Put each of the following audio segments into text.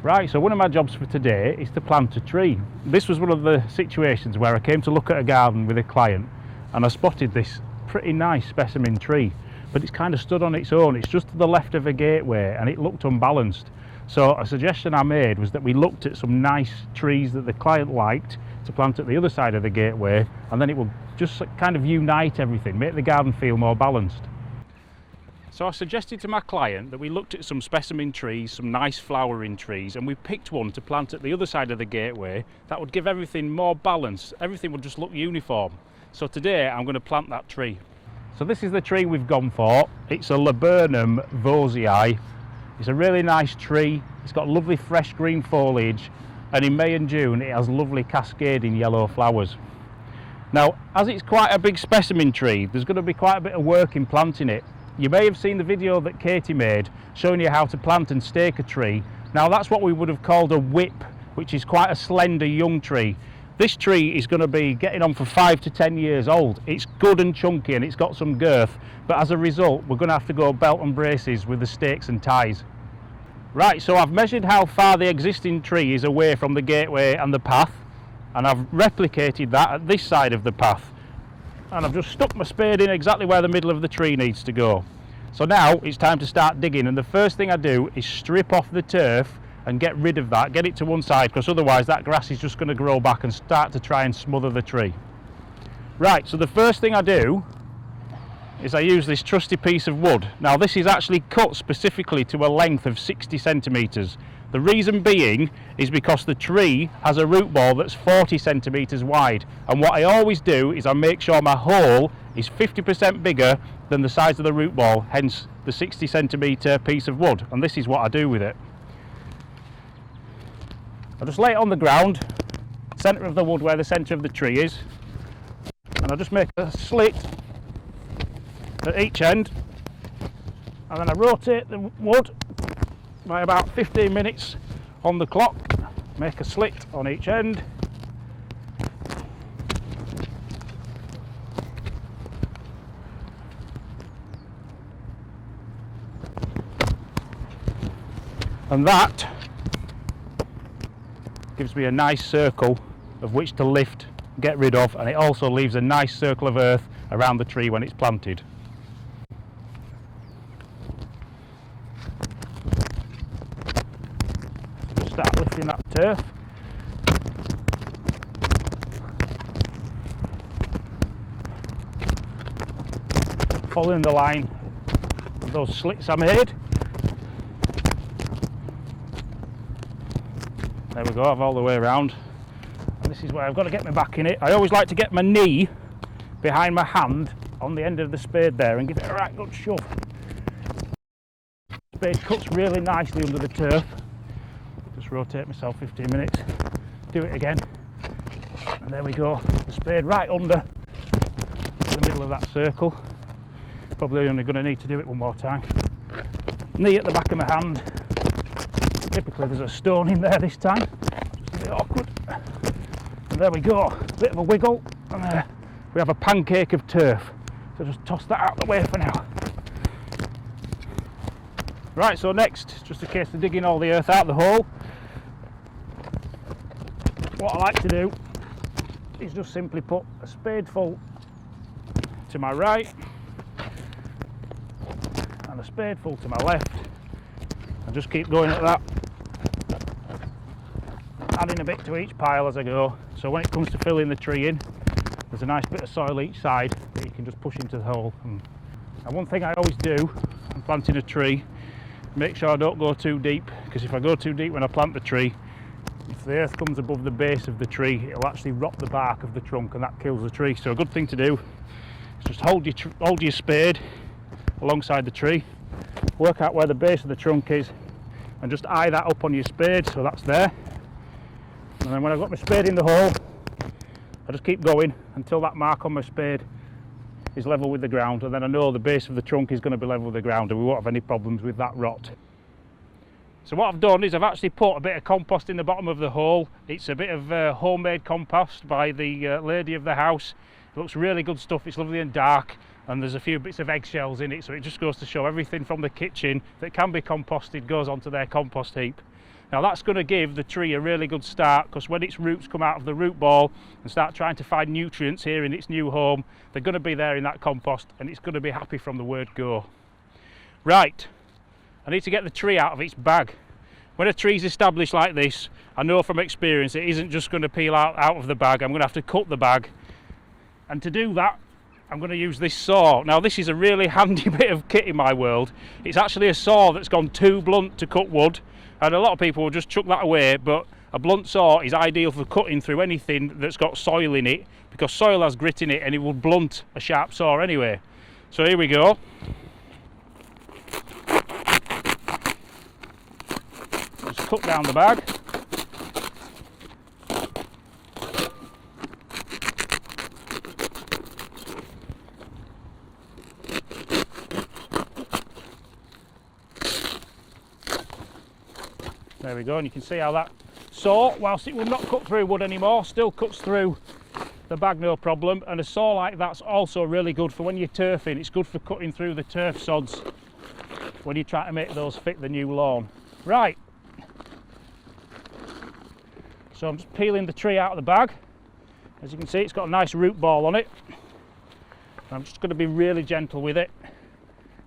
Right, so one of my jobs for today is to plant a tree. This was one of the situations where I came to look at a garden with a client and I spotted this pretty nice specimen tree, but it's kind of stood on its own. It's just to the left of a gateway and it looked unbalanced. So a suggestion I made was that we looked at some nice trees that the client liked to plant at the other side of the gateway, and then it will just kind of unite everything, make the garden feel more balanced. So I suggested to my client that we looked at some specimen trees, some nice flowering trees, and we picked one to plant at the other side of the gateway that would give everything more balance. Everything would just look uniform. So today I'm going to plant that tree. So this is the tree we've gone for. It's a Laburnum vosii. It's a really nice tree. It's got lovely fresh green foliage, and in May and June it has lovely cascading yellow flowers. Now, as it's quite a big specimen tree, there's going to be quite a bit of work in planting it. You may have seen the video that Katie made showing you how to plant and stake a tree. Now that's what we would have called a whip, which is quite a slender young tree. This tree is going to be getting on for 5 to 10 years old. It's good and chunky and it's got some girth, but as a result we're going to have to go belt and braces with the stakes and ties. Right, so I've measured how far the existing tree is away from the gateway and the path, and I've replicated that at this side of the path. And I've just stuck my spade in exactly where the middle of the tree needs to go. So now it's time to start digging, and the first thing I do is strip off the turf and get rid of that, get it to one side, because otherwise that grass is just going to grow back and start to try and smother the tree. Right, so the first thing I do is I use this trusty piece of wood. Now this is actually cut specifically to a length of 60 centimetres. The reason being is because the tree has a root ball that's 40 centimetres wide, and what I always do is I make sure my hole is 50% bigger than the size of the root ball, hence the 60 centimetre piece of wood, and this is what I do with it. I just lay it on the ground, centre of the wood where the centre of the tree is, and I just make a slit at each end, and then I rotate the wood by about 15 minutes on the clock, make a slit on each end, and that gives me a nice circle of which to lift, get rid of, and it also leaves a nice circle of earth around the tree when it's planted. Start lifting that turf. Following the line of those slits I made. There we go, I've all the way around. And this is where I've got to get my back in it. I always like to get my knee behind my hand on the end of the spade there and give it a right good shove. Spade cuts really nicely under the turf. Just rotate myself 15 minutes, do it again, and there we go, the spade right under the middle of that circle. Probably only going to need to do it one more time. Knee at the back of my hand. Typically there's a stone in there this time, just a bit awkward, and there we go, bit of a wiggle, and we have a pancake of turf. So just toss that out the way for now. Right, so next, just a case of digging all the earth out of the hole. What I like to do is just simply put a spadeful to my right and a spadeful to my left, and just keep going at that, adding a bit to each pile as I go, so when it comes to filling the tree in, there's a nice bit of soil each side that you can just push into the hole. And one thing I always do when planting a tree, make sure I don't go too deep, because if I go too deep when I plant the tree, if the earth comes above the base of the tree, it'll actually rot the bark of the trunk and that kills the tree. So a good thing to do is just hold your spade alongside the tree, work out where the base of the trunk is, and just eye that up on your spade, so that's there. And then when I've got my spade in the hole, I just keep going until that mark on my spade is level with the ground, and then I know the base of the trunk is going to be level with the ground and we won't have any problems with that rot. So what I've done is I've actually put a bit of compost in the bottom of the hole. It's a bit of homemade compost by the lady of the house. It looks really good stuff, it's lovely and dark, and there's a few bits of eggshells in it, so it just goes to show everything from the kitchen that can be composted goes onto their compost heap. Now that's going to give the tree a really good start, because when its roots come out of the root ball and start trying to find nutrients here in its new home, they're going to be there in that compost, and it's going to be happy from the word go. Right, I need to get the tree out of its bag. When a tree's established like this, I know from experience it isn't just going to peel out of the bag. I'm going to have to cut the bag, and to do that I'm going to use this saw. Now this is a really handy bit of kit in my world. It's actually a saw that's gone too blunt to cut wood, and a lot of people will just chuck that away, but a blunt saw is ideal for cutting through anything that's got soil in it, because soil has grit in it and it will blunt a sharp saw anyway. So here we go. Just cut down the bag. There we go, and you can see how that saw, whilst it will not cut through wood anymore, still cuts through the bag no problem. And a saw like that's also really good for when you're turfing. It's good for cutting through the turf sods when you try to make those fit the new lawn. Right, so I'm just peeling the tree out of the bag. As you can see, it's got a nice root ball on it. I'm just going to be really gentle with it.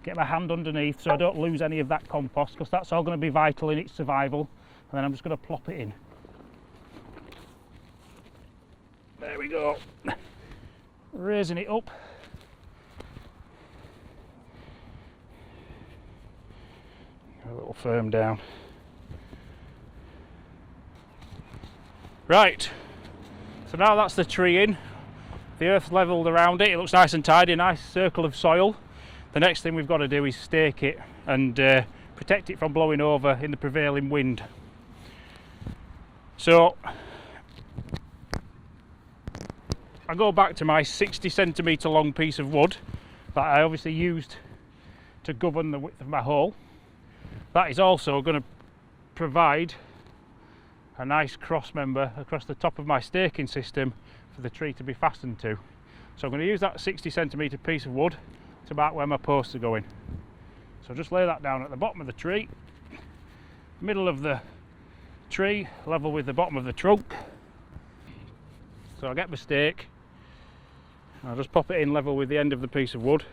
Get my hand underneath so I don't lose any of that compost, because that's all going to be vital in its survival. And then I'm just going to plop it in. There we go. Raising it up. A little firm down. Right, so now that's the tree in. The earth's levelled around it. It looks nice and tidy, a nice circle of soil. The next thing we've got to do is stake it and protect it from blowing over in the prevailing wind. So I go back to my 60 centimetre long piece of wood that I obviously used to govern the width of my hole. That is also going to provide a nice cross member across the top of my staking system for the tree to be fastened to. So I'm going to use that 60 centimetre piece of wood to mark where my posts are going. So just lay that down at the bottom of the tree, middle of the tree, level with the bottom of the trunk. So I'll get my stake, I'll just pop it in level with the end of the piece of wood,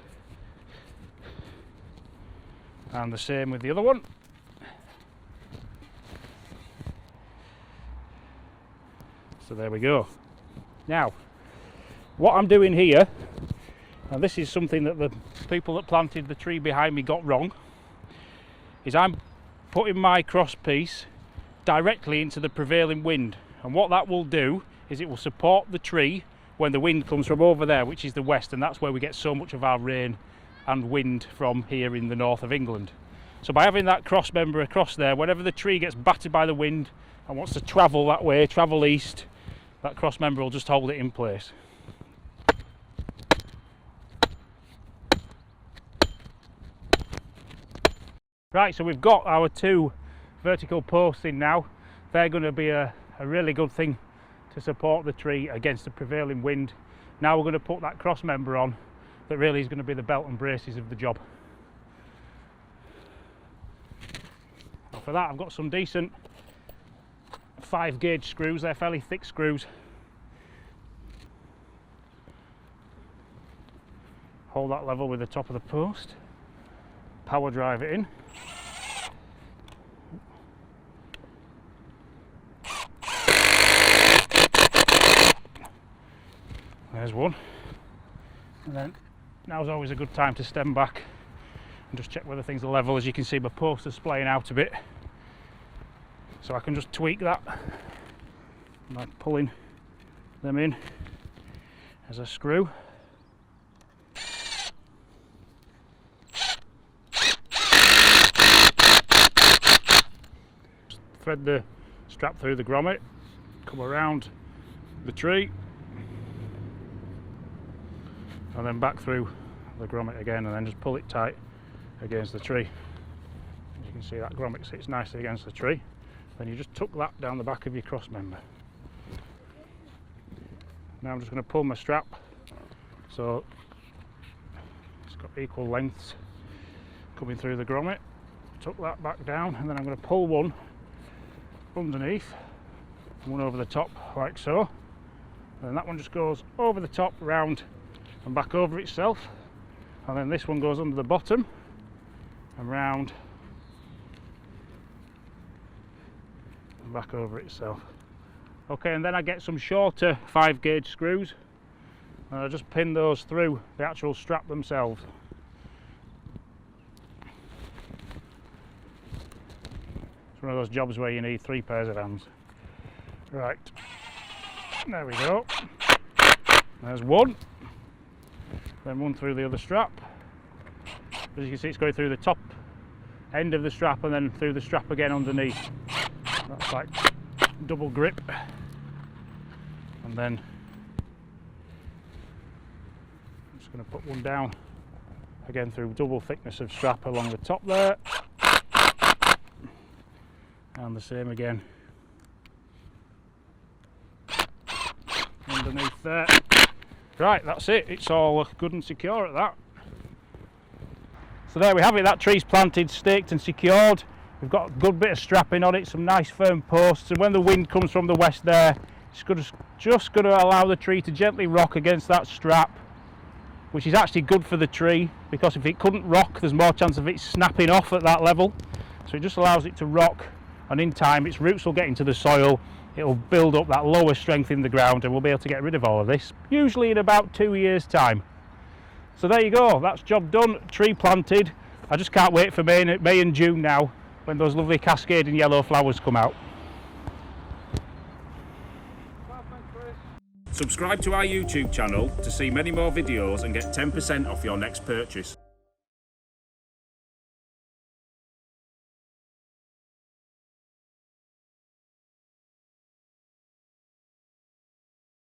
and the same with the other one. So there we go. Now what I'm doing here, and this is something that the people that planted the tree behind me got wrong, is I'm putting my cross piece directly into the prevailing wind, and what that will do is it will support the tree when the wind comes from over there, which is the west, and that's where we get so much of our rain and wind from here in the north of England. So by having that cross member across there, whenever the tree gets battered by the wind and wants to travel that way, travel east, that cross member will just hold it in place. Right, so we've got our two vertical posts in now. They're going to be a really good thing to support the tree against the prevailing wind. Now we're going to put that cross member on that really is going to be the belt and braces of the job. Well, for that I've got some decent 5 gauge screws. They're fairly thick screws. Hold that level with the top of the post. Power drive it in. There's one. And then now's always a good time to stem back and just check whether things are level. As you can see, my posts are splaying out a bit, so I can just tweak that by pulling them in as a screw. Just thread the strap through the grommet, come around the tree, and then back through the grommet again, and then just pull it tight against the tree. As you can see, that grommet sits nicely against the tree. Then you just tuck that down the back of your cross member. Now I'm just going to pull my strap so it's got equal lengths coming through the grommet. Tuck that back down, and then I'm going to pull one underneath, and one over the top like so, and that one just goes over the top, round and back over itself, and then this one goes under the bottom and round and back over itself. Okay, and then I get some shorter 5-gauge screws and I just pin those through the actual strap themselves. It's one of those jobs where you need 3 pairs of hands. Right, there we go. There's one, then one through the other strap. As you can see, it's going through the top end of the strap and then through the strap again underneath. That's like double grip. And then I'm just going to put one down again through double thickness of strap along the top there, and the same again underneath there. Right, that's it, it's all good and secure at that. So there we have it, that tree's planted, staked and secured. We've got a good bit of strapping on it, some nice firm posts, and when the wind comes from the west there, it's just going to allow the tree to gently rock against that strap, which is actually good for the tree, because if it couldn't rock there's more chance of it snapping off at that level. So it just allows it to rock, and in time its roots will get into the soil, it will build up that lower strength in the ground, and we'll be able to get rid of all of this, usually in about 2 years time. So there you go, that's job done, tree planted. I just can't wait for May and June now, when those lovely cascading yellow flowers come out. Subscribe to our YouTube channel to see many more videos and get 10% off your next purchase.